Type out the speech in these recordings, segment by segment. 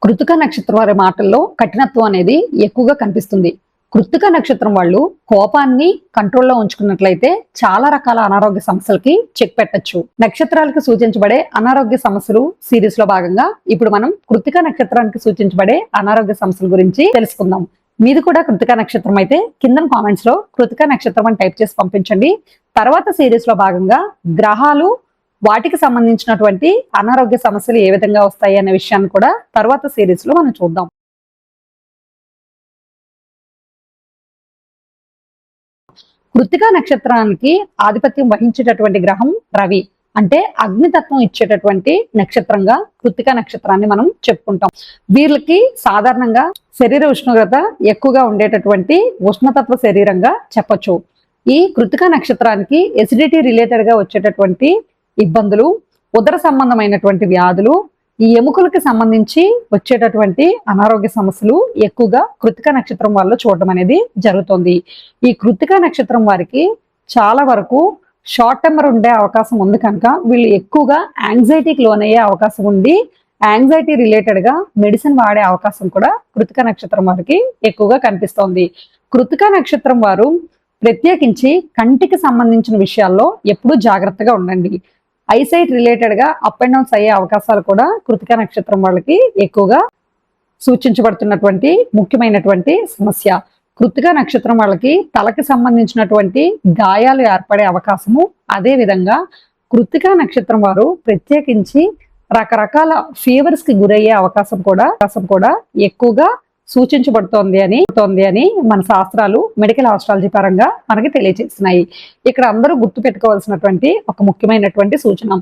కృతిక నక్షత్రం వారి మాటల్లో కఠినత్వం అనేది ఎక్కువగా కనిపిస్తుంది. కృతిక నక్షత్రం వాళ్ళు కోపాన్ని కంట్రోల్లో ఉంచుకున్నట్లయితే చాలా రకాల అనారోగ్య సమస్యలకి చెక్ పెట్టొచ్చు. నక్షత్రాలకు సూచించబడే అనారోగ్య సమస్యలు సిరీస్ లో భాగంగా ఇప్పుడు మనం కృతిక నక్షత్రానికి సూచించబడే అనారోగ్య సమస్యల గురించి తెలుసుకుందాం. మీది కూడా కృతిక నక్షత్రం అయితే కింద కామెంట్స్ లో కృతిక నక్షత్రం అని టైప్ చేసి పంపించండి. తర్వాత సిరీస్ లో భాగంగా గ్రహాలు వాటికి సంబంధించినటువంటి అనారోగ్య సమస్యలు ఏ విధంగా వస్తాయి అనే విషయాన్ని కూడా తర్వాత సిరీస్ లో మనం చూద్దాం. కృతిక నక్షత్రానికి ఆధిపత్యం వహించేటటువంటి గ్రహం రవి, అంటే అగ్నితత్వం ఇచ్చేటటువంటి నక్షత్రంగా కృతిక నక్షత్రాన్ని మనం చెప్పుకుంటాం. వీళ్ళకి సాధారణంగా శరీర ఉష్ణోగ్రత ఎక్కువగా ఉండేటటువంటి ఉష్ణతత్వ శరీరంగా చెప్పొచ్చు. ఈ కృతిక నక్షత్రానికి ఎసిడిటీ రిలేటెడ్ గా వచ్చేటటువంటి ఇబ్బందులు, ఉదర సంబంధమైనటువంటి వ్యాధులు, ఈ ఎముకలకి సంబంధించి వచ్చేటటువంటి అనారోగ్య సమస్యలు ఎక్కువగా కృతిక నక్షత్రం వాళ్ళు చూడడం అనేది జరుగుతుంది. ఈ కృతిక నక్షత్రం వారికి చాలా వరకు షార్ట్ టెంపర్ ఉండే అవకాశం ఉంది కనుక వీళ్ళు ఎక్కువగా యాంగ్జైటీకి లోనయ్యే అవకాశం ఉంది. యాంగ్జైటీ రిలేటెడ్ గా మెడిసిన్ వాడే అవకాశం కూడా కృతిక నక్షత్రం వారికి ఎక్కువగా కనిపిస్తోంది. కృతిక నక్షత్రం వారు ప్రత్యేకించి కంటికి సంబంధించిన విషయాల్లో ఎప్పుడూ జాగ్రత్తగా ఉండండి. ఐసైట్ రిలేటెడ్ గా అప్ అండ్ డౌన్స్ అయ్యే అవకాశాలు కూడా కృతిక నక్షత్రం వాళ్ళకి ఎక్కువగా సూచించబడుతున్నటువంటి ముఖ్యమైనటువంటి సమస్య. కృతిక నక్షత్రం వాళ్ళకి తలకి సంబంధించినటువంటి గాయాలు ఏర్పడే అవకాశము, అదే విధంగా కృతిక నక్షత్రం వారు ప్రత్యేకించి రకరకాల ఫీవర్స్ కి గురయ్యే అవకాశం కూడా ఎక్కువగా సూచించబడుతోంది అని మన శాస్త్రాలు మెడికల్ ఆస్ట్రాలజీ పరంగా మనకి తెలియజేస్తున్నాయి. ఇక్కడ అందరూ గుర్తు పెట్టుకోవాల్సినటువంటి ఒక ముఖ్యమైనటువంటి సూచన,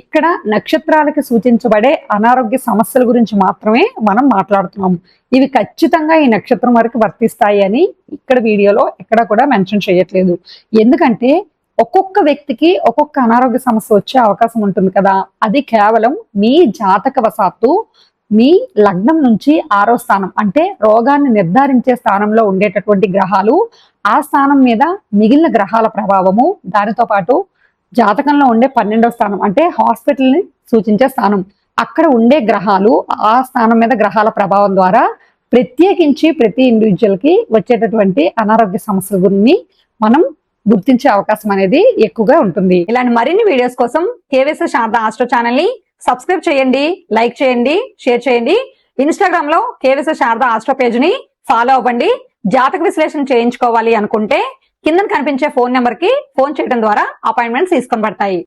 ఇక్కడ నక్షత్రాలకి సూచించబడే అనారోగ్య సమస్యల గురించి మాత్రమే మనం మాట్లాడుతున్నాం. ఇవి ఖచ్చితంగా ఈ నక్షత్రం వరకు వర్తిస్తాయి అని ఇక్కడ వీడియోలో ఎక్కడ కూడా మెన్షన్ చేయట్లేదు. ఎందుకంటే ఒక్కొక్క వ్యక్తికి ఒక్కొక్క అనారోగ్య సమస్య వచ్చే అవకాశం ఉంటుంది కదా. అది కేవలం మీ జాతక వశాత్తు మీ లగ్నం నుంచి 6వ స్థానం, అంటే రోగాన్ని నిర్ధారించే స్థానంలో ఉండేటటువంటి గ్రహాలు, ఆ స్థానం మీద మిగిలిన గ్రహాల ప్రభావము, దానితో పాటు జాతకంలో ఉండే 12వ స్థానం, అంటే హాస్పిటల్ ని సూచించే స్థానం, అక్కడ ఉండే గ్రహాలు, ఆ స్థానం మీద గ్రహాల ప్రభావం ద్వారా ప్రత్యేకించి ప్రతి ఇండివిజువల్ కి వచ్చేటటువంటి అనారోగ్య సమస్యల గురించి మనం గుర్తించే అవకాశం అనేది ఎక్కువగా ఉంటుంది. ఇలాంటి మరిన్ని వీడియోస్ కోసం కేవీఎస్ శారదా ఆస్ట్రో ఛానల్ ని సబ్స్క్రైబ్ చేయండి, లైక్ చేయండి, షేర్ చేయండి. ఇన్స్టాగ్రామ్ లో కేవీఎస్ శారదా ఆస్ట్రో పేజ్ ని ఫాలో అవ్వండి. జాతక విశ్లేషణ చేయించుకోవాలి అనుకుంటే కింద కనిపించే ఫోన్ నెంబర్ కి ఫోన్ చేయడం ద్వారా అపాయింట్మెంట్స్ తీసుకొని పడతాయి.